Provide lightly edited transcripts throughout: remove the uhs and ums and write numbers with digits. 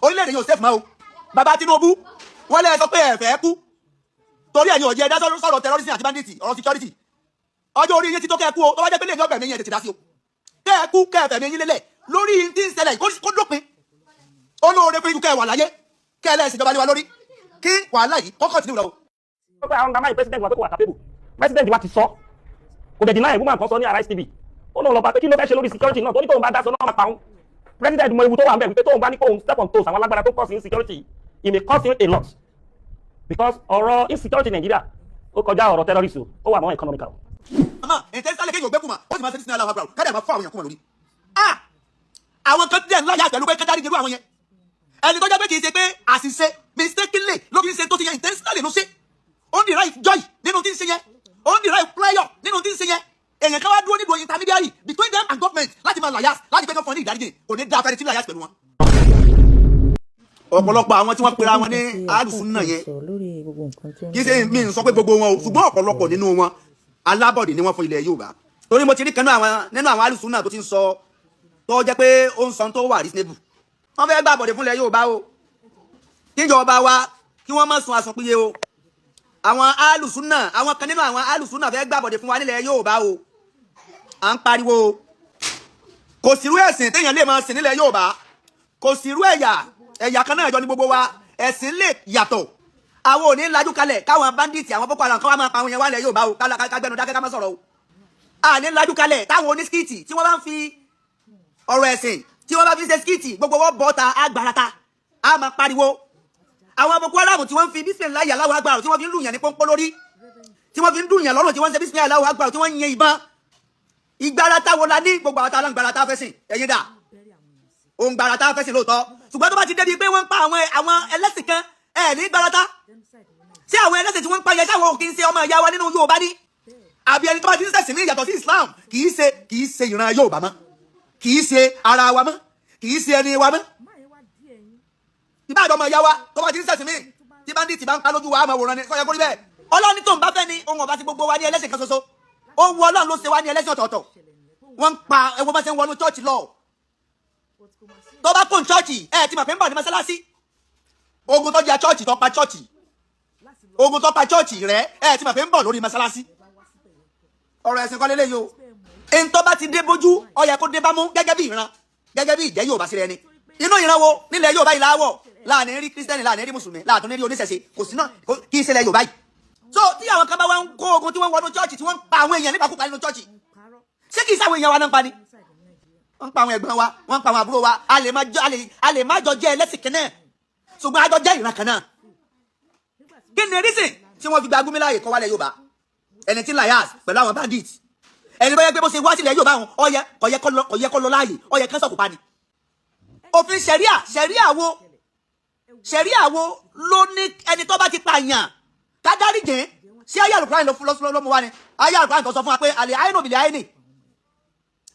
orílẹ̀-èdè yóò safe mọ́ o bàbá Tinubu wọ́n lẹ́ sọ pé ẹ fẹ́ kú torí ẹ̀yin ọ̀jẹ̀ ẹ̀dá sọ̀rọ̀ terrorism àti bandits ọ̀rọ̀ security ọjọ́ orí yín ti tó kẹ́ ẹ kú o tó bá jẹ́ pé lè ní ọgbẹ̀mí yẹn tètè dá sí o kẹ́ ẹ kú kẹ́ ẹ fẹ̀mí yín lélẹ̀ lórí tí ń ṣẹlẹ̀ kó dópin olóore fún ikú kẹ́ ẹ wà láyé kẹ́ ẹ lẹ́sìn ìjọba lé wa lórí kí wàhálà yìí kọ́kọ́ ti ní ìwúlò. ó pé àwọn gàmáyé president wa pé kò wà capable president wa ti sọ kò dẹ̀ deny woman kan sọ ní Arise TV ó lóun lọ bá pé kí ló fẹ́ ṣe lórí security náà tó ní tóun bá dá sọ náà máa pa òun president mọ ewu tó wà ń bẹ̀ wípé tóun bá ní kóun step on toes àwọn alágbára tó cause insecurity it may cost him a lot because ọ̀rọ̀ insecurity Nigeria ó kọjá ọ̀rọ̀ terrorism ó wà mọ́ economical. àmọ́ ẹ̀ǹtẹ́ sálẹ̀ kéèyàn gbé kùmà ó sì máa ṣe ní sinmi aláwọ̀ àbúrò káàdì àmà fún àwọn èèyàn kùmà lórí. àwọn kan díẹ̀ ńlá yà pẹ̀lú pé kẹ́tàrí jẹ́rú àwọn yẹn ẹni tó jẹ́ pé kì í ṣe pé àṣìṣe mistakenly ló fi ń ṣe tó ti yẹ intentionally ló ṣe ó ń derive joy nínú tí ń ṣe yẹn ó ń derive pleasure nínú tí ń ṣe yẹn èèyàn kan wá dúró nídùú intermediary between them and government láti máa làyà láti pé kí wọ́n fọ́ ní ìdáríjì kò ní dáa fẹ́ni tí làyà pẹ̀lú wọn. ọ̀pọ̀lọpọ̀ àwọn tí wọ́n pera wọn ní alùsùnnà yẹn kì í ṣe mí sọ pé gbogbo wọn o ṣùgbọ́n ọ̀pọ̀lọpọ̀ nínú wọn alábọ̀dé ni wọ́n fún ilẹ̀ Yorùbá torí mo ti rí kan nínú àwọn alùsùnnà tó ti ń sọ tó jẹ́ pé ó ń sọ tó wà reasonable wọ́n fẹ́ gbà bọ̀dé fún ilẹ̀ Yorùbá o kíjọba wa kí wọ́n má sun àsùnpìyẹ o àwọn alùsùnnà àwọn kan nínú àwọn alùsùnnà fẹ́ gbà bọ̀dé fún wa nílẹ̀ Yorùbá o à ń pariwo kò sírú ẹ̀sìn téèyàn lè máa sìn nílẹ̀ Yorùbá kò sírú ẹ̀yà kan náà jọ ní gbogbo wa ẹ̀sìn lè yàtọ̀ àwọn ò ní lajú kalẹ̀ káwọn bandits àwọn Boko Haram kan wá máa pa àwọn yẹn wá nílẹ̀ Yorùbá o kágbẹ́nu dákẹ́ ká má sọ̀rọ̀ o à ní lajú kalẹ̀ táwọn oníṣkìtì tí wọ́n bá ń fi ọ̀rọ̀ ẹ̀sìn tí wọ́n bá fi ṣe skìtì gbogbo wọn bọ́ta àgbàrata a máa pariwo àwọn Boko Haram tí wọ́n fi bisimilayi Allahu Akbar tí wọ́n fi ń lùyàn ní pọ́npọ́ lórí tí wọ́n fi ń dùnyàn lọ́rùn tí wọ́n ń ṣe bisimilayi Allahu Akbar tí wọ́n ń yin ìbọn ìgbàrata wo la ní gbogbo àwọn alágbàrata fẹ́ sìn ẹ̀yin dà òun gbàrata fẹ́ sìn lóòótọ́ ṣùgbọ́n tó bá ti débi pé wọ́n ń pa àwọn ẹlẹ́sìn kan ẹ̀ ní gbàrata ṣé àwọn ẹlẹ́sìn tí wọ́n ń pa yẹn sáwọn kì í ṣe ọmọ ìyá wa nínú Yorùbá ní àbí ẹni tó bá ti ń ṣẹ̀sìn ní ìyàtọ̀ sí Islam kì í ṣe ìran Yorùbá mọ́ kì í ṣe ara wa mọ́ kì í ṣe ẹni wa mọ́ ìbáàdọ́ ọmọ ìyá wa tó bá ti ń ṣẹ̀sìn mí tí bandit bá ń pa lójú wa àmọ́ wòran ni kọ́ yẹ kó rí bẹ́ẹ̀ Ọlọ́run tó ń bá fẹ́ ni ohun ọ̀bá ti gbogbo wa ní ẹlẹ́sìn kan ṣoṣo ó wu Ọlọ́run ló ṣe wá ní ẹlẹ́sìn ọ̀tọ̀ọ̀tọ̀ wọ́n ń pa ẹwọ́n bá ṣe ń wọnú chọ́ọ̀chì lọ tó bá kún chọ́ọ̀chì ẹ̀ ti mọ̀ pé ń bọ̀ ní mọ́sálásí ogun tó jẹ́ chọ́ọ̀chì tó pa chọ́ọ̀chì ogun tó pa chọ́ọ̀chì rẹ̀ ẹ̀ ti mọ̀ pé ń bọ̀ lórí mọ́sálásí ọ̀rọ̀ ẹ̀sìn kan lélẹ́yìí o ẹni tó bá ti dé bójú ó yẹ kó dé bá mú gẹ́gẹ́ bí ìran gẹ́gẹ́ bí ìjẹ́ Yorùbá sílẹ̀ ni inú ìran wo nílẹ̀ Yorùbá yìí láwọ̀ láàrin rí kírísítẹ́nì láàrin rí mùsùlùmí láàtún rí oníṣẹ̀ṣe kò sí náà kí í ṣẹlẹ̀ Yorùbá yìí so tí àwọn kan bá wá ń kó ogun tí wọ́n wọnú chọ́ọ̀chì tí wọ́n ń pa àwọn èèyàn nípakúpa nínú chọ́ọ̀chì ṣé kì í sáwọn èèyàn wa náà ń pa ni wọ́n ń pa àwọn ẹ̀gbọ́n wa wọ́n ń pa àwọn àbúrò wa a lè má jọ jẹ́ ẹlẹ́sìn kan náà ṣùgbọ́n a jọ jẹ́ ìran kan náà kí ni reason tí wọ́n fi gba Gumi láàyè kọ́ wálẹ̀ Yorùbá ẹni tí Layas pẹ̀lú àwọn bandits ẹni bá yẹ pé bó ṣe wá sílẹ̀ Yorùbá wọn ọ̀yẹ́ kọ́ lọ láàyè ọ̀yẹ́ kan sọ̀kù pa ni òfin ṣẹ̀ríà wo ló ní ẹni tó bá ti pààyàn kádárì jẹ́ sí ayé àlùkùránì ló mú wá ni ayé àlùkùránì tó sọ fún wa pé àlè àìnù bìlẹ̀ àìnì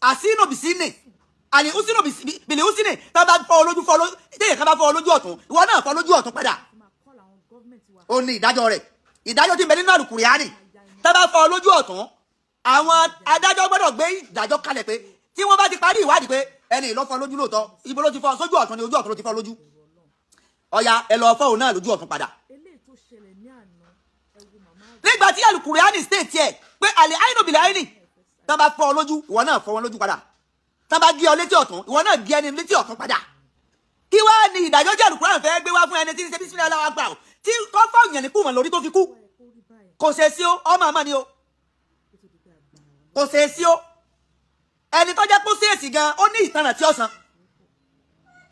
àsínù bìsínì àlè úsínù bìlẹ̀ úsínì tá bá fọ́ olójú téèyàn kan bá fọ́ olójú ọ̀tún ìwọ náà fọ́ olójú ọ̀tún padà ó ní ìdájọ́ rẹ̀ ìdájọ́ tí ń bẹ nínú àlùkùránì tá bá fọ́ olójú ọ̀tún àwọn adájọ́ gbọ́dọ̀ gbé ìdájọ́ kalẹ̀ pé tí wọ́n bá ti parí ìwádìí pé ẹni ló fọ́ lójú lóòótọ́ ibo ló ti fọ́ sójú ọ̀tún ni ojú ọ̀tún ló ti fọ́ lójú ọ̀ya ẹ lọ fọ́ òun náà lójú ọ̀tún padà. nígbà tí Al-Qur'ani state yẹ pé àlè àìnù bìlẹ̀ àìnì tán bá fọ́ ọ lójú ìwọ náà fọ́ wọn lójú padà tán bá gé ọ létí ọ̀tún ìwọ náà gé ẹni létí ọ̀tún padà. kí wá ní ìdájọ́ tí Al-Qur'ani fẹ́ gbé wá fún ẹni tí ń ṣe Bismillah Allahu Akbar tí kò fọ́ ìyẹn ní kùmọ̀ lórí tó fi kú kò ṣe sí o ọmọ àmọ́ ni o kò ṣe sí o ẹni tó jẹ́ kó sí èsì gan ó ní ìtanràn tí ó san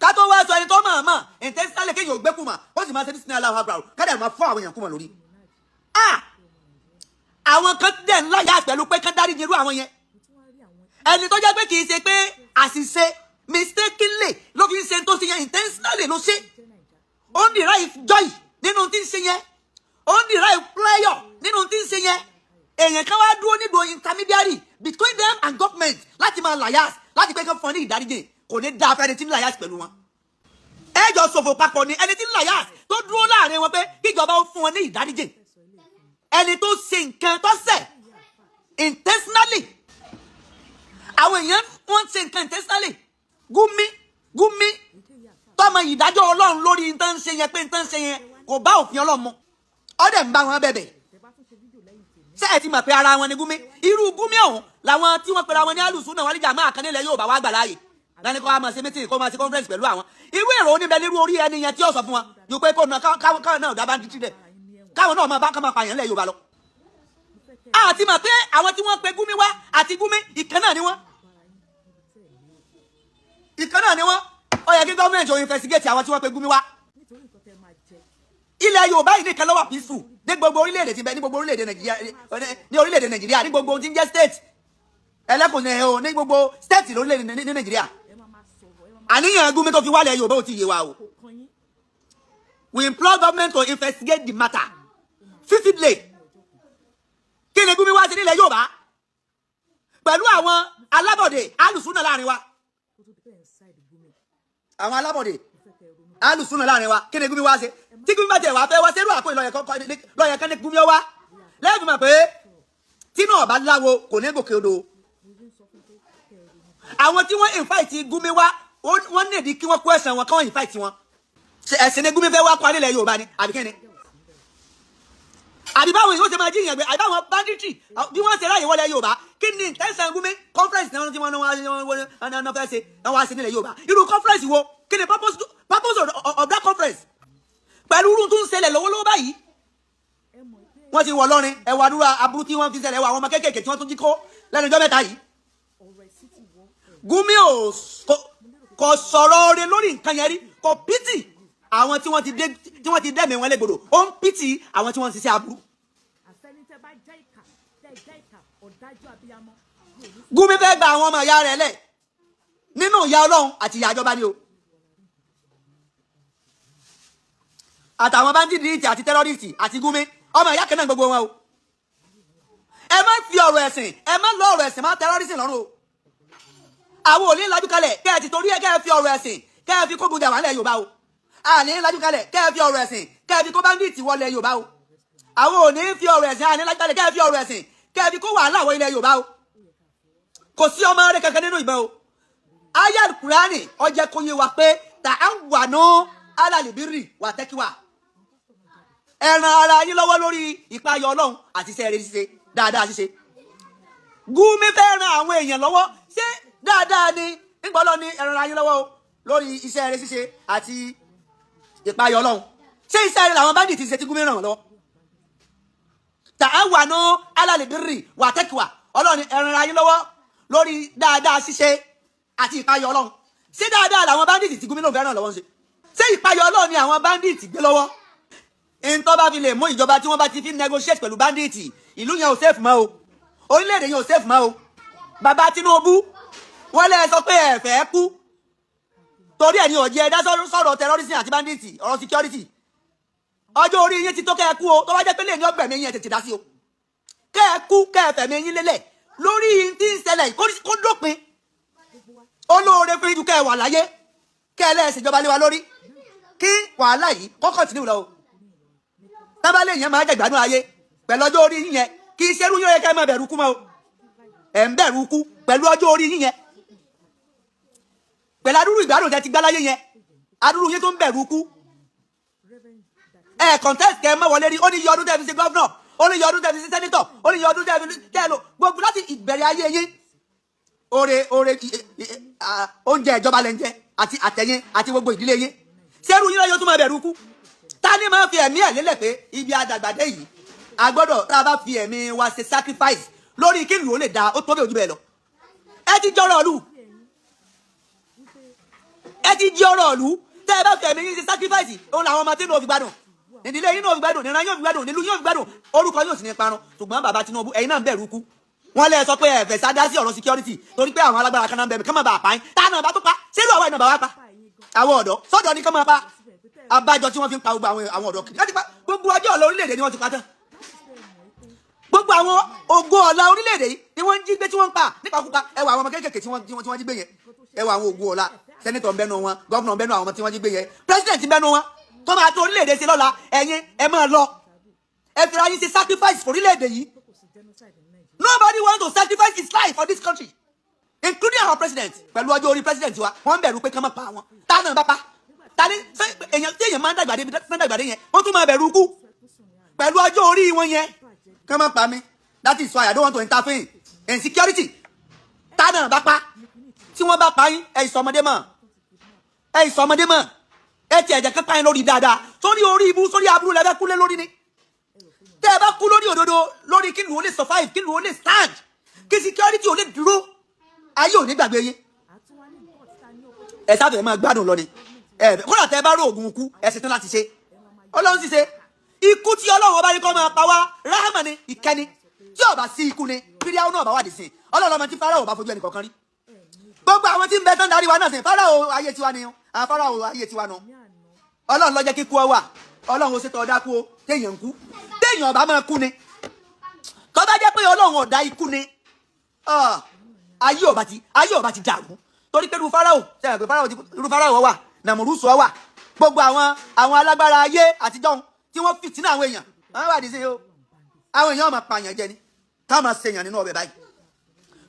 ká tó wá sọ ẹni tó máa mọ̀ intentionally kéèyàn ò gbé kùmà ó sì máa ṣe Bismillah Allahu Akbar kádà máa fọ́ àwọn èèyàn kùmà lórí. àwọn kan dẹ̀ ńlá yá pẹ̀lú pé kán dárí irú àwọn yẹn ẹni tó jẹ́ pé kì í ṣe pé àṣìṣe mistakenly ló fi ń ṣe tó ṣe yẹn intentionally ló ṣe ó ń derive joy nínú tí ń ṣe yẹn ó ń derive pleasure nínú tí ń ṣe yẹn èèyàn kan wá dúró nídùú intermediary between them and government láti máa layas láti pé kán fún ọ ní ìdáríjì kò ní dáa fẹ́ni tí ń layas pẹ̀lú wọn. ẹjọ́ ṣòfò papọ̀ ni ẹni tí ń layas tó dúró láàrin wọn pé kíjọba ó fún ọ ní ìdáríjì ẹni tó ṣe nǹkan tó ṣẹ̀ intentionally àwọn èèyàn wọ́n ṣe nǹkan intentionally Gumi tọ́mọ ìdájọ́ Ọlọ́run lórí nǹkan ṣe yẹn pé nǹkan ṣe yẹn kò bá òfin Ọlọ́run mu ọdẹ ń bá wọn bẹ̀bẹ̀ ṣé ẹ ti mọ̀ pé ara wọn ni Gumi irú Gumi ọ̀hún làwọn tí wọ́n pera wọn ní alùsùnà wal jamaa kan nílẹ̀ Yorùbá wá gbà láàyè lẹ́ni kó wá máa ṣe meeting kó máa ṣe conference pẹ̀lú àwọn irú èrò oníbẹ̀ nírú orí ẹni yẹn tí ó sọ fún wọn yóò pé kó káwọn náà dábàá títí dẹ̀ káwọn náà máa bá kán máa pààyàn lẹ̀ Yorùbá lọ. àti mọ̀ pé àwọn tí wọ́n pe Gumi wá àti Gumi ìkan náà ni wọ́n ó yẹ kí gọ́ọ̀mẹ̀ntì ò investigate àwọn tí wọ́n pe Gumi wá. ilẹ̀ Yorùbá yìí nìkan ló wà peaceful ní gbogbo orílẹ̀-èdè tí bẹ ní gbogbo orílẹ̀-èdè Nàìjíríà ní gbogbo tí ń jẹ́ state ẹlẹ́kùnrin o ní gbogbo state lórílẹ̀-èdè ní Nàìjíríà àníyàn Gumi tó fi wálẹ̀ Yorùbá ò ti yé wa o. We implore government to investigate the matter vividly. Kí ni Gumi wá sí nílẹ̀ Yorùbá pẹ̀lú àwọn alábọ̀dé alùsùnà láàrin wa àwọn alábọ̀dé alùsùnà láàrin wa kí ni Gumi wá sí tí Gumi bá tẹ̀ wá fẹ́ wá sẹ́rù àpò ìlọ́yẹ̀ kan ní Gumi wá lẹ́yìn mọ̀ pé tí náà bá láwo kò ní gòkè odò àwọn tí wọ́n invite Gumi wá wọ́n nídìí kí wọ́n question wọn kí wọ́n invite wọn ẹ̀sìn ni Gumi fẹ́ wá parí ilẹ̀ Yorùbá ni àbí kẹ́ni àbí báwo yóò ṣe máa jíyàn gbé àbí báwọn banditry bí wọ́n ṣe ráyè wọlé Yorùbá kí ni intention Gumi conference náà tí wọ́n fẹ́ ṣe náà wá sí nílẹ̀ Yorùbá irú conference wo kí ni purpose of that conference pẹ̀lú irú tó ń ṣẹlẹ̀ lọ́wọ́lọ́wọ́ báyìí wọ́n ti wọ̀ lọ́rin ẹ̀wà àdúrà aburú tí wọ́n fi ṣẹlẹ̀ ẹ̀wà àwọn ọmọ kéékèèké tí wọ́n tún jí kó lẹ́nu ọjọ́ mẹ́ta yìí Gumi kò sọ̀rọ̀ rẹ̀ lórí nǹkan yẹn rí kò pity àwọn tí wọ́n ti dẹ́mi wọn légbodò ó ń pity àwọn tí wọ́n ń ṣiṣẹ́ aburú. Gumi fẹ́ gba àwọn ọmọ ìyá rẹ̀ lẹ̀ nínú ìyà Ọlọ́run àti ìyà ìjọba ni o àtàwọn bandits àti terrorists àti Gumi ọmọ ìyá kan náà gbogbo wọn o ẹ má fi ọ̀rọ̀ ẹ̀sìn ẹ má lọ ọ̀rọ̀ ẹ̀sìn má terrorists lọ́rùn o àwọn ò ní lajú kalẹ̀ kẹ́ ẹ ti torí ẹ kẹ́ ẹ fi ọ̀rọ̀ ẹ̀sìn kẹ́ ẹ fi kó gbogbo àwọn ilẹ̀ Yorùbá o àní lajú kalẹ̀ kẹ́ ẹ fi ọ̀rọ̀ ẹ̀sìn kẹ́ ẹ fi kó bandits wọlé Yorùbá o àwọn ò ní fi ọ̀rọ̀ ẹ̀sìn àní lajú kalẹ̀ kẹ́ ẹ fi ọ̀rọ̀ ẹ̀sìn kẹ́ ẹ fi kó wàhálà wọ ilẹ̀ Yorùbá o kò sí ọmọ rẹ kankan nínú ìbọn o ayé Al-Qur'ani ó jẹ́ kó yé wa pé ta'awanu 'ala al-birri wa taqwa ẹ ràn ara yín lọ́wọ́ lórí ìpayọ̀ Ọlọ́run àti iṣẹ́ rere ṣíṣe dáadáa ṣíṣe Gumi fẹ́ ran àwọn èèyàn lọ́wọ́ ṣé dáadáa ni nígbọ́lọ́ ni ẹ ràn ara yín lọ́wọ́ o lórí iṣẹ́ rere ṣíṣe àti ìpayọ̀ Ọlọ́run ṣé iṣẹ́ rere làwọn bandits ti ṣe tí Gumi ràn wọ́n lọ́wọ́ ta'awanu 'ala al-birri wa taqwa Ọlọ́run ni ẹ ràn ara yín lọ́wọ́ lórí dáadáa ṣíṣe àti ìpayọ̀ Ọlọ́run ṣé dáadáa làwọn bandits tí Gumi ló fẹ́ ràn lọ́wọ́ ṣe ṣé ìpayọ̀ Ọlọ́run ni àwọn bandits gbé lọ́wọ́ ntọ́ bá fi lè mú ìjọba tí wọ́n bá ti fi negotiate pẹ̀lú bandits ìlú yẹn ò safe mọ́ o orílẹ̀-èdè yẹn ò safe mọ́ o bàbá Tinubu wọ́n lè sọ pé ẹ fẹ́ kú torí ẹ̀ ní ọ̀jẹ̀ ẹ̀dá sọ̀rọ̀ terrorism àti bandits ọ̀rọ̀ security ọjọ́ orí yín ti tó kẹ́ ẹ kú o tó bá jẹ́ pé lè ní ọgbẹ̀mí yín ẹ̀ tètè dá sí o kẹ́ ẹ kú kẹ́ ẹ fẹ̀mí yín lélẹ̀ lórí tí ń ṣẹlẹ̀ kó dópin olóore fún ìdúkẹ́ wà láyé kẹ́ ẹ lẹ́ẹ̀sìn ìjọba lé wa lórí kí wàhálà yìí kó continue lọ o tábàlẹ̀ yẹn máa jẹ ìgbádùn ayé pẹ̀lú ọjọ́ orí yín yẹn kì í ṣerú yín yẹ kẹ́ ẹ máa bẹ̀rù kú mọ́ o ẹ̀ ń bẹ̀rù kú pẹ̀lú ọjọ́ orí yín yẹn pẹ̀lú adúrú ìgbádùn tẹ́ ti gbá láyé yẹn adúrú yín tó ń bẹ̀rù kú ẹ̀ contest kẹ́ ẹ mọ́ wọlé rí ó ní iye ọdún tẹ́ fi ṣe gọ́fúnọ̀ ó ní iye ọdún tẹ́ fi ṣe sẹ́nítọ̀ ó ní iye ọdún tẹ́ fi tẹ́ lò gbogbo láti ìbẹ̀rẹ̀ ayé yín oore oúnjẹ ìjọba lẹ́ ń jẹ àti àtẹ̀yìn àti gbogbo ìdílé yín ṣerú yín lọ́yọ́ tó máa bẹ̀rù kú tani máa fi ẹ̀mí ẹ̀ lélẹ̀ pé ibi àdàgbàdé yìí a gbọ́dọ̀ tá a bá fi ẹ̀mí wa ṣe sacrifice lórí kí ìlú ó lè da ó tó bẹ́ẹ̀ ojú bẹ́ẹ̀ lọ ẹ ti jọrọ ọ̀lú ẹ ti jọrọ ọ̀lú tẹ́ ẹ bá fi ẹ̀mí yín ṣe sacrifice òun làwọn ọmọ tí ní o fi gbádùn ìdílé yín náà fi gbádùn ìran yóò fi gbádùn nílùú yóò fi gbádùn orúkọ yóò sì ní parun ṣùgbọ́n bàbá Tinubu ẹ̀yin náà ń bẹ̀rù kú wọ́n lè sọ pé ẹ fẹ́ sádá sí ọ̀rọ̀ security torí pé àwọn alágbára kan náà ń bẹ̀rù kán máa bá a pa yín táwọn náà bá tó pa sílùú àwọn ìnàbà wá pa àwọn ọ̀dọ́ sọ́dọ̀ ni kán máa pa abájọ tí wọ́n fi ń pa gbogbo àwọn ọ̀dọ́ kìí láti pa gbogbo ọjọ́ ọ̀la orílẹ̀-èdè ni wọ́n ti pa tán gbogbo àwọn ògo ọ̀la orílẹ̀-èdè yìí ni wọ́n ń jí gbé tí wọ́n ń pa nípakúpa ẹwà àwọn ọmọ kéékèèké tí wọ́n jí gbé yẹn ẹwà àwọn ògo ọ̀la sẹ́nitọ̀ ń bẹ́nu wọn gọ́vnọ̀ ń bẹ́nu àwọn tí wọ́n jí gbé yẹn pírẹsidẹ̀ntì ń bẹ́nu wọn tó máa tó orílẹ̀-èdè ṣe lọ́la ẹ̀yin ẹ máa lọ ẹ fi ra yín ṣe sacrifice for orílẹ̀-èdè yìí nobody wants to sacrifice his life for this country including our president pẹ̀lú ọjọ́ orí president wa wọ́n ń bẹ̀rù pé kán máa pa àwọn táwọn náà bá pa tani èèyàn tí èèyàn máa ń dàgbà dé yẹn wọ́n tún máa bẹ̀rù ikú pẹ̀lú ọjọ́ orí wọn yẹn kí wọ́n má pa mí. That is why I don't want to interfere in security. Tánà bá pa tí wọ́n bá pa yín ẹ̀ ìsọmọdé mọ̀ ẹ̀ tí ẹ̀jẹ̀ kankan yín lórí dáadáa sórí orí ibú sórí aburú lẹ́fẹ́ kúlé lórí ni. Tẹ́ ẹ bá kú lórí òdodo lórí kí ni wọ́n lè survive kí ni wọ́n lè stand kí security ò lè dúró ayé ò ní gbàgbé yín. Ẹ sábẹ̀ máa gbádùn lọ ni kódà tẹ́ ẹ bá rò oògùn ikú ẹ ṣetán láti ṣe Ọlọ́run sì ṣe ikú tí Ọlọ́run ọba ní kọ́ máa pa wá ráhámà ni ìkẹ́ni tí ọba sí ikú ni fídíò náà bá wà dé sí Ọlọ́run ọmọ tí Fáráò bá fojú ẹnì kọ̀ọ̀kan rí gbogbo àwọn tí ń bẹ tán darí wa náà sìn Fáráò ayé tiwa ni àwọn Fáráò ayé tiwa nù Ọlọ́run ló jẹ́ kíkú ọ wà Ọlọ́run ó ṣètò ọ̀dà kú o téèyàn kú téèyàn ọba máa kú ni tó bá jẹ́ pé Ọlọ́run ọ̀dà ikú ni ayé ọba ti dàrú torí pé irú Fáráò wà Nàmúrúsù wà gbogbo àwọn alágbára ayé àtijọ́ tí wọ́n fìtínà àwọn èèyàn wọ́n wà dísé o àwọn èèyàn máa pààyàn jẹ ni ká máa ṣèyàn nínú ọbẹ̀ báyìí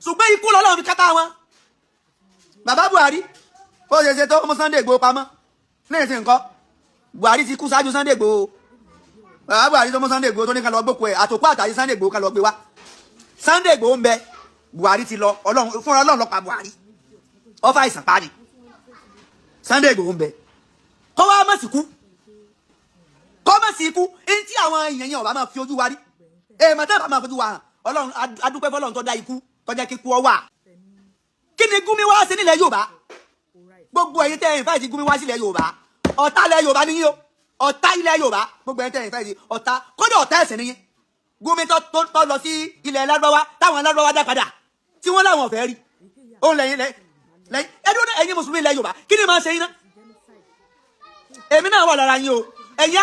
ṣùgbọ́n ikú lọ́lọ́run fi kápá wọn. Bàbá Buhari ó ṣe tó mú Sunday Igboho pamọ́ ní ìsìn nǹkan Buhari ti kú ṣáájú Sunday Igboho. Bàbá Buhari tó mú Sunday Igboho tó ní ká lọ gbókò ẹ̀ àtòkú àtàrí Sunday Igboho ká lọ gbé wá. Sunday Igboho ń bẹ Buhari ti lọ fúnra Ọlọ́run ló pa Buhari ọfà àìsàn parí Sunday Igboho ń bẹ kọ́ wá mọ̀ sí kú ẹni tí àwọn èèyàn yẹn ọba máa fi ojú wa rí èèmọ̀ tẹ́ bá máa fojú wa hàn Ọlọ́run adúpẹ́ fọlọ́run tó dá ikú tó jẹ́ kíkú ọ wà. Kí ni Gumi wá sí nílẹ̀ Yorùbá gbogbo ẹ̀yin tẹ́ ẹ̀yin fẹ́ẹ̀ ti Gumi wá sílẹ̀ Yorùbá ọ̀tá ilẹ̀ Yorùbá níyìn o ọ̀tá ilẹ̀ Yorùbá gbogbo ẹ̀yin tẹ́ ẹ̀yin fẹ́ẹ̀ ti ọ̀tá kódà ọ̀tá ẹ̀sìn níyìn Gumi tó lọ sí ilẹ̀ Lárúbáwá táwọn Lárúbáwá dá padà tí wọ́n láwọn ọ̀fẹ́ rí òun lẹ́yìn ẹ̀yin mùsùlùmí ilẹ̀ Yorùbá kí ni máa ṣe yín ná èmi náà wà lára yín o ẹ̀yin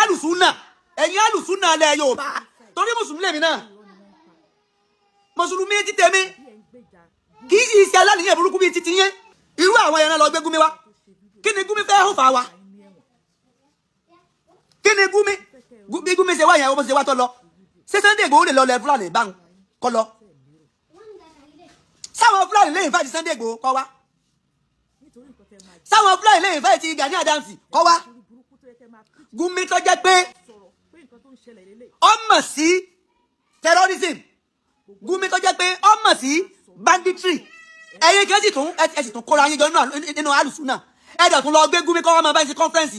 alùsùnà ilẹ̀ Yorùbá torí mùsùlùmí lèmi náà mùsùlùmí ti tèmi kì í ṣe aláníyàn burúkú bíi titi yẹn irú àwọn ẹran lọ gbé Gumi wá kí ni Gumi fẹ́ hùn fà wá kí ni bí Gumi ṣe wá yẹn ó ṣe wá tó lọ ṣé Sunday Igboho lè lọ lẹ Fúlàní báwọn kọ lọ sáwọn Fúlàní lẹ́yìn fẹ́ ti Sunday Igboho kọ wá sáwọn Fúlàní lẹ́yìn fẹ́ ti Gani Adams kọ wá Gumi tó jẹ́ pé ọmọ sí terrorism Gumi tó jẹ́ pé ọmọ sí banditry ẹ̀yin kí ẹ sì tún kóra yín jọ nínú alùsùnà ẹ̀dọ̀ tún lọ gbé Gumi kọ́ wá máa bá yín sí conference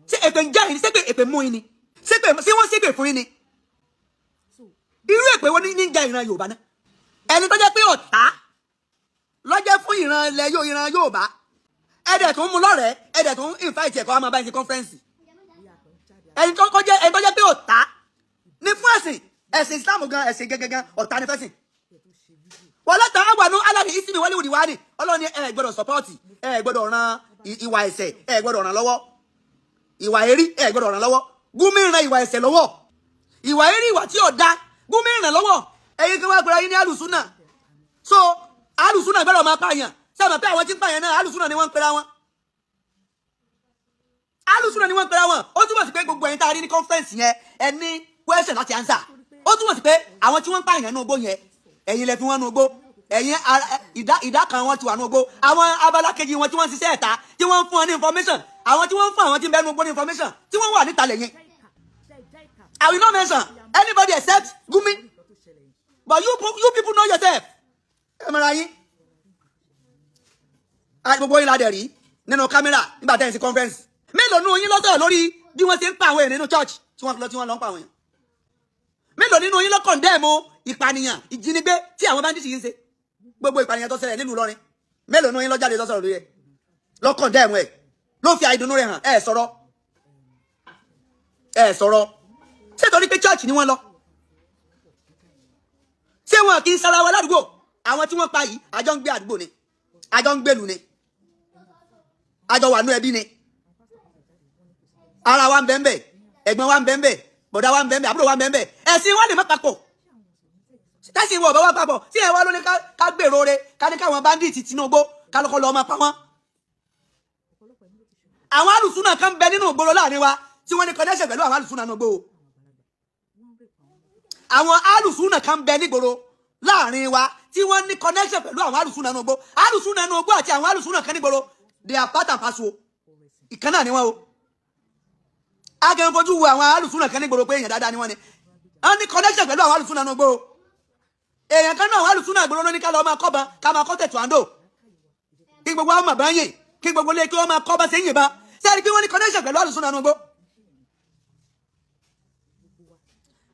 ṣé èpè ń jẹ́ yín ṣé pé èpè mú yín ni ṣé wọ́n ṣépè fún yín ni irú èpè wo ní jẹ́ ìran Yorùbá náà ẹni tó jẹ́ pé ọ̀tá lọ́jẹ́ fún ìran Yorùbá ẹ̀dẹ̀ tún mú lọ́rẹ̀ẹ́ ẹ̀dẹ̀ tún invite ẹ̀kọ́ wá máa bá yín sí conference ẹni tó jẹ́ pé ọ̀tá ní fún ẹ̀sìn Islam gan ẹ̀sìn gẹ́gẹ́ ọ̀tá ní fẹ́sìn wọ́n lọ́ta àgbànú aláàdì ìsinmi wọlé òdìwádìí Ọlọ́run ẹ gbọ́dọ̀ sọpọ́ọ̀tì ẹ gbọ́dọ̀ ran ìwà ẹ̀ṣẹ̀ ẹ gbọ́dọ̀ ràn lọ́wọ́ ìwà èrí ẹ gbọ́dọ̀ ràn lọ́wọ́ Gumi ran ìwà ẹ̀ṣẹ̀ lọ́wọ́ ìwà èrí ìwà tí ò dá Gumi ràn lọ́wọ́ ẹ̀yin kí wọ́n gbéra yín ní alùsùnà so alùsùnà gbọ́dọ̀ máa pààyàn sábà pé àwọn tí ń pààyàn náà alùsùnà ni wọ́n ń pera wọn ó túmọ̀ sí pé gbogbo ẹ̀yin tá a rí ní conference yẹn ẹ ní question láti answer ó túmọ̀ sí pé àwọn tí wọ́n ń pààyàn ní ogbó yẹn ẹ̀yin lẹ fi wọ́n ní ogbó ẹ̀yin ìdá kan wọn ti wà ní ogbó àwọn abala kejì wọn tí wọ́n ń ṣiṣẹ́ ẹ̀ta tí wọ́n ń fún wọn ní information àwọn tí wọ́n ń fún àwọn tí ń bẹ ní ogbó ní information tí wọ́n wà níta lẹ́yìn I will not mention anybody except Gumi but you people know yourself ẹ mọ̀ra yín gbogbo yín la dẹ̀ rí nínú kámẹ́rà nígbà tẹ́ ẹ̀ sí conference mélòó nínú yín lọ́sọ̀rọ̀ lórí bí wọ́n ṣe ń pa àwọn èèyàn nínú church tí wọ́n lọ ń pa àwọn èèyàn mélòó nínú yín ló condemn ìpànìyàn ìjínigbé tí àwọn bandits yìí ń ṣe gbogbo ìpànìyàn tó ṣẹlẹ̀ nílùú Ìlọrin mélòó nínú yín ló jáde lọ́sọ̀rọ̀ lórí ẹ̀ ló condemn ẹ̀ ló fi àìdùnnú rẹ̀ hàn ẹ̀ sọ̀rọ̀ ṣé torí pé church ni wọ́n lọ ṣé wọn kì í sara wa ládùúgbò àwọn tí wọ́n pa yìí àjọ ń gbé àdúgbò ni àjọ ń gbèlú ni àjọ wà nú ẹbí ni ara wa ń bẹ ń bẹ ẹ̀gbọ́n wa ń bẹ ń bẹ bọ̀dá wa ń bẹ ń bẹ àbúrò wa ń bẹ ń bẹ ẹ̀sìn wa lè má papọ̀ tẹ́sí ìwọ ọ̀bẹ wa papọ̀ tí ẹ̀ wá ló ní ká gbèrò re ká ní káwọn bandits Tinubu ká lọ́kọ́ lọ́ọ́ máa pa wọ́n. àwọn alùsùnà kan bẹ nínú ìgboro láàrin wa tí wọ́n ní connection pẹ̀lú àwọn alùsùnà náà gbó o. àwọn alùsùnà kan bẹ nígboro láàrin wa tí wọ́n ní connection pẹ̀lú àwọn alùsùnà náà gbó alùsùnà náà gbó àti àwọn alùsùnà kan nígboro they are part and parcel ìkan náà ni wọ́n o agẹn fojú wo àwọn alùsùnà kan ní gbòòrò pé èèyàn dáadáa ni wọ́n ni wọ́n ní connection pẹ̀lú àwọn alùsùnà náà gbó èèyàn kan náà àwọn alùsùnà gbòòrò ní ká lọ máa kọ́ba ká máa kọ́ tẹ̀tù àndó kí gbogbo àwọn máa bá yìn kí gbogbo lé kí wọ́n máa kọ́ba sí yìnbọn sẹ́ẹ̀rì kí wọ́n ní connection pẹ̀lú alùsùnà náà gbó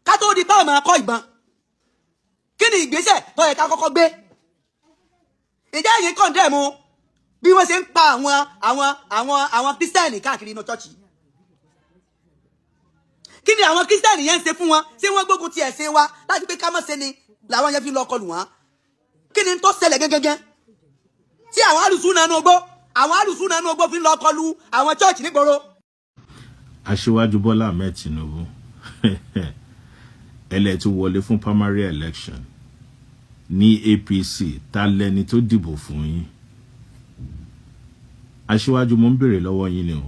ká tó di báwọn máa kọ́ ìbọn kí ni ìgbésẹ̀ tó yẹ ká kọ́kọ́ gbé ìjà yìí kọ̀ǹdẹ̀ mu bí wọ́n ṣe ń pa àwọn kírísítẹ́nì káàkiri inú chọ́ọ̀chì kí ni àwọn kírísítẹ́nì yẹn ń ṣe fún wọn ṣé wọ́n gbógun ti ẹ̀sìn wa láti pé ká má ṣe ni làwọn yẹn fi lọ kọlù wọn kí ni tó ṣẹlẹ̀ gẹ́gẹ́gẹ́ tí àwọn alùsùnà nínú ogbó fi ń lọ kọlù àwọn chọ́ọ̀chì nígboro. Aṣíwájú Bọ́lá Ahmed Tinubu ẹlẹ́tí wọlé fún primary election ní APC ta lẹni tó dìbò fún yín. Aṣíwájú, mo ń béèrè lọ́wọ́ yín ni o,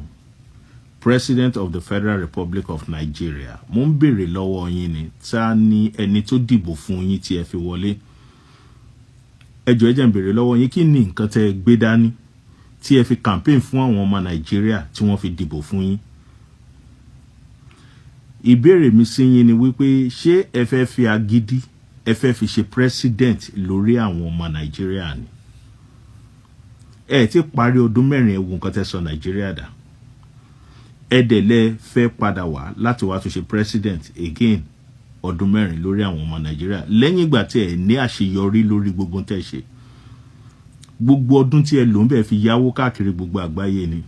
President of the Federal Republic of Nigeria, mo ń béèrè lọ́wọ́ yín ni ta ni ẹni tó dìbò fún yín tí ẹ fi wọlé. Ẹ jọ̀ọ́ ẹ jẹ́ n béèrè lọ́wọ́ yín kí ni nǹkan tẹ́ gbé dání tí ẹ fi campaign fún àwọn ọmọ Nàìjíríà tí wọ́n fi dìbò fún yín. Ìbéèrè mi sí yín ni wípé ṣé ẹ fẹ́ fi agídí ẹ fẹ́ fi ṣe president lórí àwọn ọmọ Nàìjíríà ni? Ẹ ti parí ọdún mẹ́rin ewu nǹkan tẹ́ sọ Nàìjíríà dà. Ẹ dẹ̀ lẹ fẹ́ padà wá láti wá tún ṣe president again ọdún mẹ́rin lórí àwọn ọmọ Nàìjíríà lẹ́yìn ìgbà tí ẹ ní àṣeyọrí lórí gbogbo tẹ́ ṣe. Gbogbo ọdún tí ẹ lò ń bẹ̀ fi yáwó káàkiri gbogbo àgbáyé ni.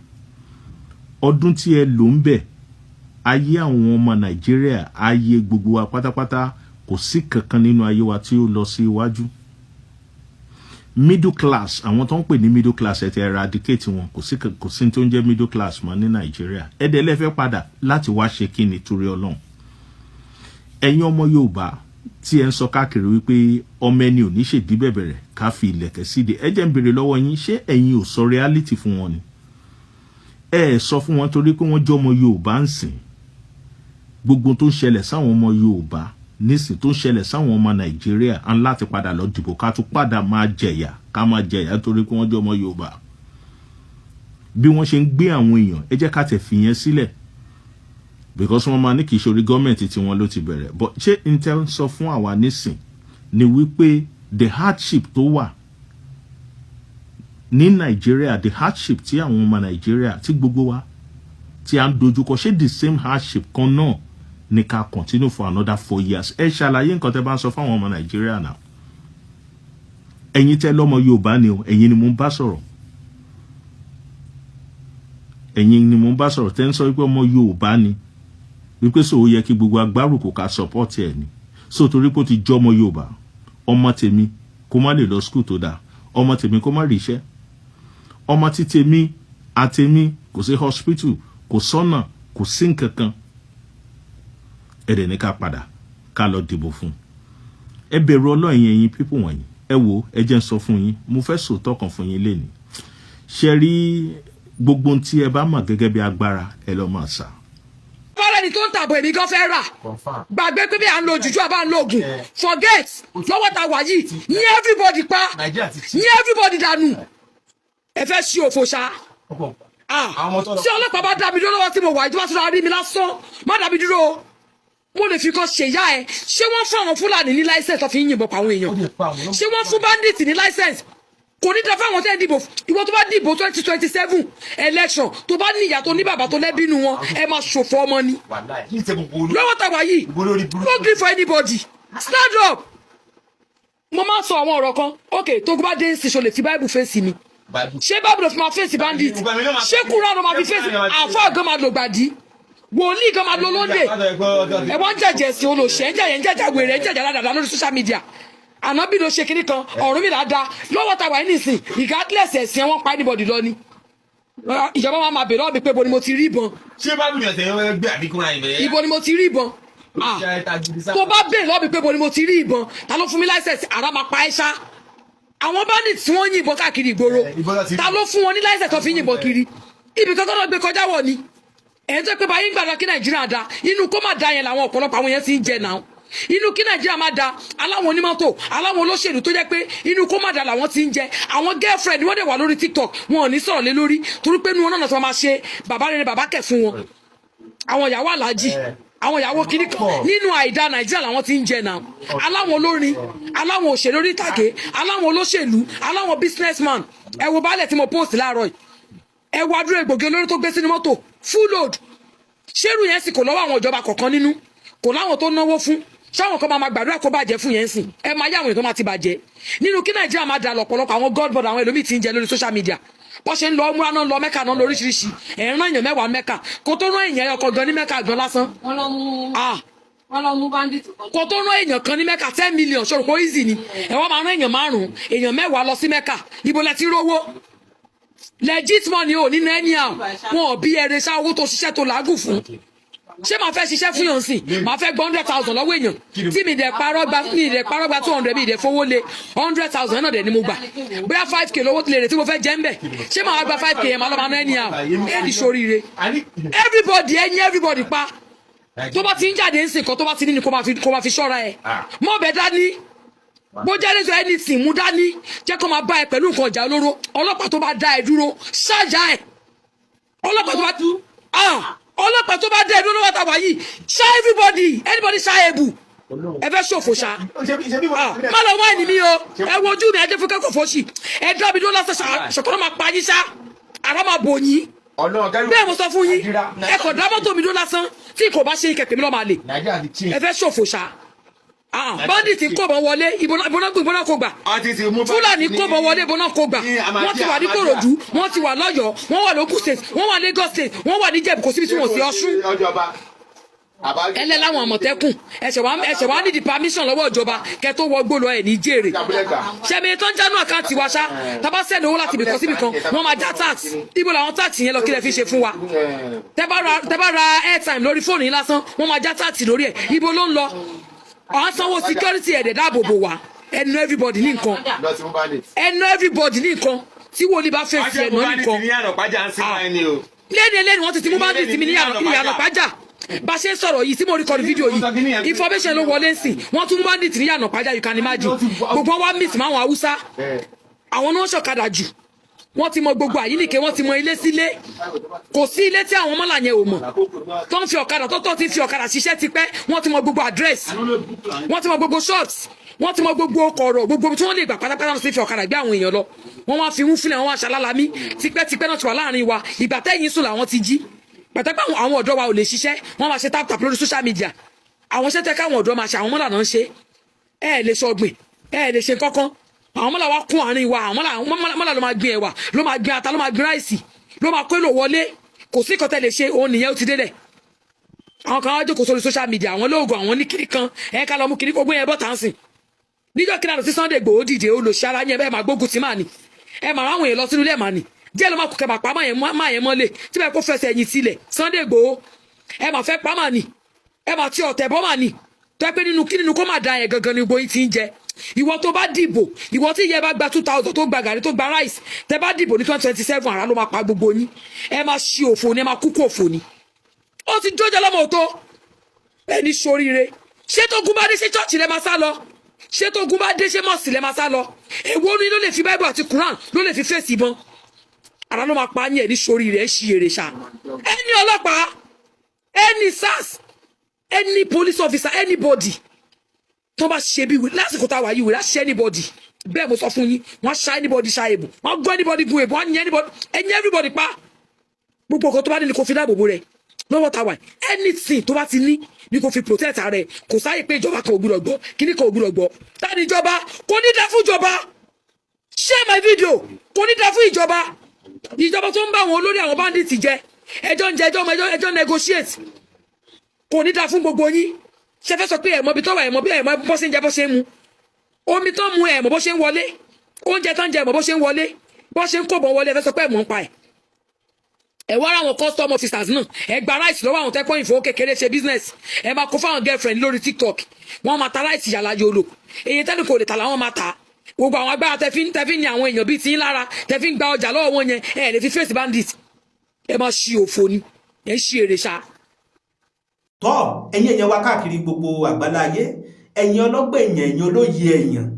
Ọdún tí ẹ lò ń bẹ̀ ayé àwọn ọmọ Nàìjíríà, ayé gbogbo wa pátápátá, kò sí kankan nínú ayé wa tí ó lọ sí iwájú. Middle class, àwọn tó ń pè ní middle class ẹ ti eradicate wọn, kò sí tó ń jẹ́ middle class mọ́ ní Nàìjíríà. Ẹ dẹ̀ lẹ fẹ́ padà láti wá ṣe kíni torí Ọlọ́run. Ẹ̀yin ọmọ Yorùbá tí ẹ ń sọ káàkiri wípé ọmọ ẹni ò ní ṣèdí bẹ̀bẹ̀rẹ̀ ká fi ilẹ̀kẹ̀ síde, ẹ jẹ́ ń béèrè lọ́wọ́ yín, ṣé ẹ̀yin ò sọ reality fún wọn ni? Ẹ sọ fún wọn torí pé wọ́n jẹ́ ọmọ Yorùbá ń sìn. Gbogbo tó ń ṣẹlẹ̀ sáwọn ọmọ Yorùbá nísìn tó ń ṣẹlẹ̀ sáwọn ọmọ Nàìjíríà á láti padà lọ dìbò ká tún padà máa jẹ̀yà torí pé wọ́n jẹ́ ọmọ Yorùbá. Bí wọ́n ṣe ń gbé àwọn èèyàn, ẹ jẹ́ ká tẹ̀ fìyẹn sílẹ̀ because wọ́n máa ní kì í ṣorí gọ́ọ̀mẹ̀ntì tí wọ́n ló ti bẹ̀rẹ̀. But ṣé intel sọ fún àwa nísìn ni wípé the hardship tó wà ní Nàìjíríà, the hardship tí àwọn ọmọ Nàìjíríà tí gbogbo wa tí à ń dojúkọ, ṣé the same hardship kan náà ní ká continue for another 4 years? Ẹ ṣàlàyé nǹkan tẹ́ bá ń sọ fáwọn ọmọ Nàìjíríà náà. Ẹ̀yin tẹ́ lọ́mọ Yorùbá ni o, ẹ̀yin ni mo ń bá sọ̀rọ̀. Ẹ̀yin ni mo ń bá sọ̀rọ̀ tẹ́ ń sọ wípé ọmọ Yorùbá ni, wípé so ó yẹ kí gbogbo agbárùkù ká support ẹ̀ ni. So torí pé ó ti jọ́ ọmọ Yorùbá, ọmọ tèmi kó má lè lọ school tó dáa, ọmọ tèmi kó má rí iṣẹ́, ọmọ tí tèmi àtèmi kò sí hospital, kò sọ́nà, kò sí nǹkan kan. Ẹ dẹ̀ ní ká padà ká lọ dìbò fún. Ẹ bẹ̀rù Ọlọ́run ẹ̀yin people wọ̀nyí. Ẹ wo, ẹ jẹ́ n sọ fún yín, mo fẹ́ sòótọ́ kan fún yín lénìí. Ṣé rí gbogbo tí ẹ bá mọ̀ gẹ́gẹ́ bí agbára ẹ lọ máa sá. Fọ́lẹ́ni tó ń tàbọ̀ èmi gan fẹ́ rà. Gbàgbé pé bí à ń lo jùjú àbá ń lo oògùn. Forget lọ́wọ́ ta wà yìí. Ní everybody pa. Ní everybody dànù. Ẹ fẹ́ ṣí òfò ṣá. Tí ọlọ́pàá bá dá mi dúró lọ́wọ́ tí mo wà ìjọba tó rà rí mi lásán, má dá mi dúró. Mo lè fi kọ́ ṣèyá ẹ. Ṣé wọ́n fún àwọn Fúlàní ní license tó fi ń yìnbọn pa àwọn èèyàn? Ṣé wọ́n fún bandit ní license? Kò ní dá fáwọn tẹ́ dìbò. Ìwọ tó bá dìbò 2027 election tó bá ní ìyá tó ní bàbá tó lẹ́bí nu wọn, ẹ máa ṣòfò ọmọ ni. Lọ́wọ́ tàwa yìí, no gree for anybody. Stand up. Mo máa sọ àwọn ọ̀rọ̀ kan. Okay, tó bá dé sí ṣo lè fi Bible fèsì mi. Ṣé Bible ló fi máa fèsì bandit? Ṣé Kúránì ló máa fi fèsì? Àfáà gan máa lò gbàdí. Wòlíì gan máa lo lóde. Ẹ wọ́n ń jẹ̀jẹ̀ sí olóṣè, ń jẹ̀jẹ̀ wèrè, ń jẹ̀jẹ̀ ládàá lórí social media. Ànábì ló ṣe kinní kan, ọ̀run mi là da. Lọ́wọ́ ta wà ní ìsìn, regardless ẹ̀sìn wọ́n pa anybody lọ ni. Ìjọba wa máa bèrè ọ́ mi pé ibo ni mo ti rí ìbọn. Ṣé bá mi ọ̀sẹ̀ gbé àbíkúnra ìbẹ̀? Ibo ni mo ti rí ìbọn. Tó bá bèrè lọ́ mi pé ibo ni mo ti rí ìbọn, ta ló fún mi license? Ara máa pa ẹ́ ṣá. Àwọn bandits tí wọ́n yìnbọn káàkiri ìgboro, ta ló fún wọn ní license tó fi yìnbọn kiri? Ibi kankan lọ gbé kọjá wọ̀ ni. Ẹ̀ ń tẹ́ pé báyìí ń gbàdá kí Nàìjíríà da, inú kó má da yẹn làwọn ọ̀pọ̀lọpọ̀ àwọn yẹn ti ń jẹ náà. inú kí Nàìjíríà má da aláwọn onímọ́tò aláwọn olóṣèlú tó jẹ́ pé inú kó má da làwọn ti ń jẹ àwọn girlfriend wọ́n dẹ̀ wà lórí TikTok wọn ò ní sọ̀rọ̀ lé lórí torí pé inú wọn náà tó máa ṣe bàbá rere bàbá kẹ̀ fún wọn àwọn ìyàwó aláàjì àwọn ìyàwó kìíní kan nínú àìdá Nàìjíríà làwọn ti ń jẹ náà aláwọn olórin aláwọn òṣèré orí ìtàgé aláwọn olóṣèlú aláwọn businessman ẹ wo baálẹ̀ tí mo post láàárọ̀ yìí ẹ wo adúrò egbògi olórí tó gbé sínú mọ́tò full load ṣérù yẹn sì kò lọ́wọ́ àwọn ìjọba kọ̀ọ̀kan nínú kò láwọn tó náwó fún ṣáwọn kan máa gbàdúrà kó bàjẹ́ fún yẹn sìn ẹ máa yá àwọn èèyàn tó máa ti bàjẹ́ nínú kí Nàìjíríà máa da lọ́pọ̀lọpọ̀ àwọn godbord àwọn ẹlòmíì ti ń jẹ lórí social media bó ṣe ń lọ múra náà lọ Mẹ́kà náà lóríṣiríṣi ẹ̀rán èèyàn mẹ́wàá Mẹ́kà kó tó rán èèyàn ọkọ̀ gan ní Mẹ́kà gan lásán wọ́n lọ mú bandit kó tó rán èèyàn kan ní Mẹ́kà 10 million ṣòro kó easy ni ẹ wọ́n máa rán èèyàn márùn-ún èèyàn mẹ́wàá lọ sí Mẹ́kà ibo lẹ ti rówó legit money ò nínú ẹni à wọn ò bí ẹrẹ ṣá owó tó ṣiṣẹ́ tó làágùn fún ṣé màá fẹ́ ṣiṣẹ́ fún yàn sí màá fẹ́ gba 100,000 lọ́wọ́ èèyàn tí mi dẹ̀ parọ́ gba 200 mi dẹ̀ fowó lé 100,000 náà dẹ̀ ni mo gbà bóyá 5k lówó lè rè tí mo fẹ́ jẹ́ ń bẹ̀ ṣé màá gba 5k yẹn màá lọ́ máa ná ẹni à ẹni ṣoríire everybody pa tó bá ti ń jáde ń sìn kan tó bá ti ní ni kó máa fi ṣọ́ra ẹ̀ mọ́ bẹ́ẹ̀ dání bó jẹ́ lẹ́sọ̀ anything mú dání jẹ́ kó máa bá ẹ pẹ̀lú nǹkan ìjà olóró ọlọ́pàá tó bá dá ẹ dúró ṣáàjà ẹ̀ ọlọ́pàá tó bá dá ẹ dúró lọ́wọ́ tàwa yìí ṣá anybody ṣá ebu ẹ fẹ́ ṣòfò ṣá má lọ wá ẹni mi o ẹ wojú mi ẹ jẹ́ fún kẹ́kọ̀ọ́ fọ́ọ̀ṣì ẹ dá mi dúró lásán ṣọ̀kọ́nà máa pa yín ṣá àrà máa bò yín bẹ́ẹ̀ mo sọ fún yín ẹ kò dá mọ́tò mi dúró lásán tí kò bá ṣe kẹ̀kẹ́ mi lọ́ máa lè ẹ fẹ́ ṣòfò ṣá bandit kó bọ̀ wọlé ìbọná kó gbà Fúlàní kó bọ̀ wọlé ìbọná kó gbà wọ́n ti wà ní Kòròdú wọ́n ti wà lọ́yọ̀ọ́ wọ́n wà lókù state wọ́n wà Lagos state wọ́n wà ní Ìjẹ̀bú kò síbi tí wọ́n sí Ọ̀ṣun ẹlẹ́ láwọn Àmọ̀tẹ́kùn ẹ̀ṣẹ̀ wá nídìí permission lọ́wọ́ ìjọba kẹ́ tó wọ gbó lọ ẹ̀ ní jèrè ṣẹ́mi tó ń jánú àkáǹtì wa ṣá tábà sẹ́ni owó láti ibìkan síbìkan wọ́n máa já tax ibo làwọn tax yẹn lọ kí lẹ fi ṣe fún wa tẹ́ bá ra airtime lórí fóònù yín lásán wọ́n máa já tax lórí ẹ̀ ibo ló ń lọ àwọn sanwó security ẹ̀dẹ̀ dáàbò bò wá ẹnu everybody ní nǹkan tí wọ́n ní bá fẹ́ fi ẹ̀nà nǹkan lẹ́ni wọ́n ti ti mú bandit mi ní ìyànà pàjá bá ṣe ń sọ̀rọ̀ yìí tí mo rí kọ́ni fídíò yìí information ló wọlé sí wọ́n tún mú bandit ní ìyànà pàjá you can imagine gbogbo wa miss máwọn Haúsá àwọn náà ṣọ̀kadà jù wọ́n ti mọ gbogbo àyíníke wọ́n ti mọ ilé sílé kò sí ilé tí àwọn mọ́là yẹn ò mọ̀ tó ń fi ọ̀kadà tó ti fi ọ̀kadà ṣiṣẹ́ tipẹ́ wọ́n ti mọ gbogbo address wọ́n ti mọ gbogbo shops wọ́n ti mọ gbogbo ọkọ̀ gbogbo tí wọ́n lè gbà pátápátá sí fi ọ̀kadà gbé àwọn èèyàn lọ wọ́n wá fi ń fúnlẹ̀ wọ́n wá ṣalálamí tipẹ́tipẹ́ náà ti wà láàrin wa ìgbà tẹ́yìn sùn làwọn ti jí pàtàkì àwọn ọ̀dọ́ wa ò lè ṣiṣẹ́ wọ́n máa ṣe tap lórí social media àwọn iṣẹ́ tẹ́ káwọn ọ̀dọ́ máa ṣe àwọn mọ́là náà ń ṣe lè ṣọ̀gbìn lè ṣe kankan àwọn mọ́là wa kún àárín wa àwọn mọ́là ló máa gbin ẹ̀wà ló máa gbin ata ló máa gbin ráìsì ló máa kó èlò wọlé kò sí ìkọ́tẹ́ lè ṣe òun nìyẹn ó ti délẹ̀ àwọn kan wá jókòó sórí social media àwọn lóògùn àwọn ní kiri kan ká lọ mú kiri kó gbé yẹn bọ́ tàǹsìn níjọ́ kí lánàá sí Sunday Igboho dìde olùṣẹ́ ara yẹn bẹ́ẹ̀ máa gbógun ti máa ní máa ráwọn èèyàn lọ sínú ilé máa ní díẹ̀ ló máa kó kẹbà pa máa yẹn mọ́lẹ̀ tí bẹ́ẹ̀ kó fẹsẹ̀ ẹ̀yìn sílẹ̀ Sunday Igboho máa fẹ́ pa máa ní máa ti ọ̀tẹ̀ bọ́ máa ní tó pé nínú kó máa da yẹn gangan ni gbóyin ti ń jẹ ìwọ tó bá dìbò ìwọ tí ìyẹn bá gba 2,000 tó gba gàrí tó gba rice tẹ bá dìbò ní 2027 àrà ló máa pa gbogbo yín máa ṣe òfò ni máa kúkú òfò ni ó ti jójọ lọ́mọ òtó ẹni ṣoríire ṣé tó gun bá dé ṣé chọ́ọ̀chì lẹ́ máa sá lọ ṣé tó gun bá dé ṣé mọ́ọ̀sì lẹ́ máa sá lọ èwo ni ló lè fi Bible àti Quran ló lè fi fèsì ìbọn àrà ló máa pa yín ẹni ṣoríire ẹ ṣí èrè ṣá ẹni ọlọ́pàá ẹni SARS ẹni police officer anybody tó bá ṣe bí lásìkò tá a wà yìí wìlá ṣe anybody bẹ́ẹ̀ mo sọ fún yín wọ́n ṣá anybody ṣá èbò wọ́n gbọ́ anybody gun èbò wọ́n ní anybody ẹ̀yìn everybody pa gbogbo ọkọ̀ tó bá ní ni kò fi dáàbò bo rẹ̀ lọ́wọ́ tá a wà anything tó bá ti ní ni kò fi protect rẹ̀ kò sáyè pé ìjọba kan ò gbúdọ̀ gbọ́ kíní kan ò gbúdọ̀ gbọ́ táni ìjọba kò ní dá fún ìjọba share my video kò ní dá fún ìjọba tó ń bá àwọn olórí àwọn bandit jẹ ẹjọ́ negotiate kò ní dá fún gbogbo yín ṣe fẹ́ sọ pé ẹ̀mọ́ bí tó wà ẹ̀mọ́ bí ẹ̀mọ́ bó ṣe ń jẹ bó ṣe ń mu omi tó ń mu ẹ̀mọ́ bó ṣe ń wọlé oúnjẹ tó ń jẹ ẹ̀mọ́ bó ṣe ń wọlé bó ṣe ń kó bọ̀ wọlé ẹ fẹ́ sọ pé ẹ̀mọ́ ń pa ẹ̀ wá ra àwọn custom officers náà ẹ gba rice lọ́wọ́ àwọn tẹ́kọ̀ ìfowó kékeré ṣe business ẹ máa kó fáwọn girlfriend lórí TikTok wọ́n máa ta rice yàrá yòlò èyí tẹ́lẹ̀ kò lè ta làwọn máa ta gbogbo àwọn agbára tẹ́fí ní àwọn èèyàn bíi tí ń lára tẹ́fí ń gba ọjà lọ́wọ́ wọn yẹn ẹ lè fi face bandit ẹ máa ṣi òfò ni ẹ ń ṣi èrè ṣá tọ́ ẹ̀yin èèyàn wa káàkiri gbogbo àgbáláyé ẹ̀yin ọlọ́gbọ́n èèyàn ẹ̀yin olóye èèyàn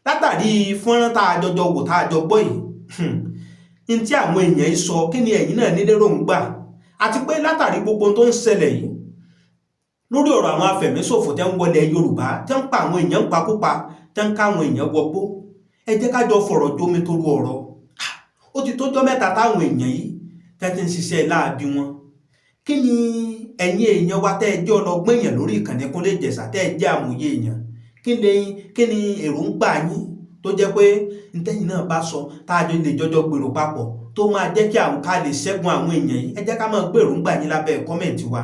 látàrí fọ́nrán tá a jọjọ wò tá a jọ gbọ́ yìí ní tí àwọn èèyàn yìí sọ kí ni ẹ̀yin náà nílé ròǹgbà àti pé látàrí gbogbo tó ń ṣẹlẹ̀ yìí lórí ọ̀rọ̀ àwọn afẹ̀míṣòfò tẹ́ ń wọlé Yorùbá tẹ́ ń pa àwọn èèyàn pakúpa tẹ́ ń ká àwọn èèyàn wọgbó ẹ jẹ́ ká jọ fọ̀rọ̀ jómi tó rú ọ̀rọ̀ ó ti tójọ́ mẹ́ta táwọn èèyàn yìí tẹ́ ti ń ṣiṣẹ́ láabi wọn kí ni ẹ̀yin èèyàn wa tẹ́ ẹ jẹ́ ọlọ́gbọ́n èèyàn lórí ìkànnì Kúnlé Ìjẹ̀ṣà tẹ́ ẹ jẹ́ àmúyẹ èèyàn kí ni èròǹgbà yín tó jẹ́ pé ntẹ́yìn náà bá sọ tá a jọ lè jọjọ gbèrò papọ̀ tó máa jẹ́ kí àwọn ká lè ṣẹ́gun àwọn èèyàn yìí ẹ jẹ́ ká máa gbé èròǹgbà yín lábẹ́ kọ́mẹ̀ntì wa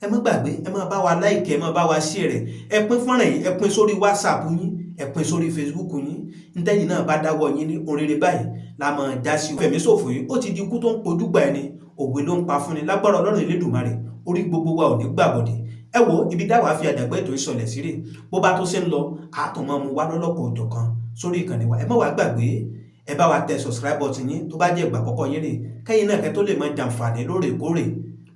ẹ má gbàgbé ẹ máa bá wa láìkì ẹ máa bá wa share ẹ pín fọ́nrán yìí ẹ pín sórí WhatsApp yín ẹ pín sórí Facebook yín ntẹ́yìn náà bá dáwọ́ yín ní oríire báyìí la máa já sí fẹ̀míṣòfò yìí ó ti di ikú tó ń pojú gbà ẹni òwe ló ń pa fúnni lágbára Ọlọ́run Elédùmarè orí gbogbo wa ò ní gbàbọ̀dẹ̀ ẹ wo ibi dáwà fi àdàgbà ètò ìsọ̀lẹ̀ sí rè bó bá tó ṣe ń lọ àátùn máa mú wá lọ́lọ́kọ̀ òjọ̀kan sórí ìkànnì wa ẹ má wàá gbàgbé ẹ bá wa tẹ subscribe button yín tó bá jẹ́ ìgbà àkọ́kọ́ yín rè kẹ́yìn náà kẹ́ tó lè máa jàǹfààní lóòrèkóòrè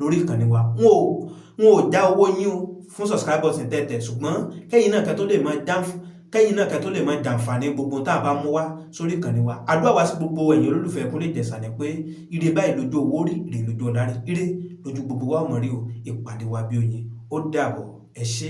lórí ìkànnì wa wọn ò já owó yín o fún subscribe button tẹ́tẹ̀ ṣùgbọ́n kẹ́yìn náà kẹ́ tó lè máa jàǹfààní gbogbo tá a bá mú wá sórí ìkànnì wa àdúrà wá sí gbogbo ẹ̀yin olólùfẹ́ Kúnlé Ìjẹ̀ṣà ni pé ire báyìí lójú owó rí ire lójú ọ̀la rí ire lójú gbogbo wa ọmọ rí o ìpàdé wa bí oyin ó dàbọ̀ ẹ ṣé.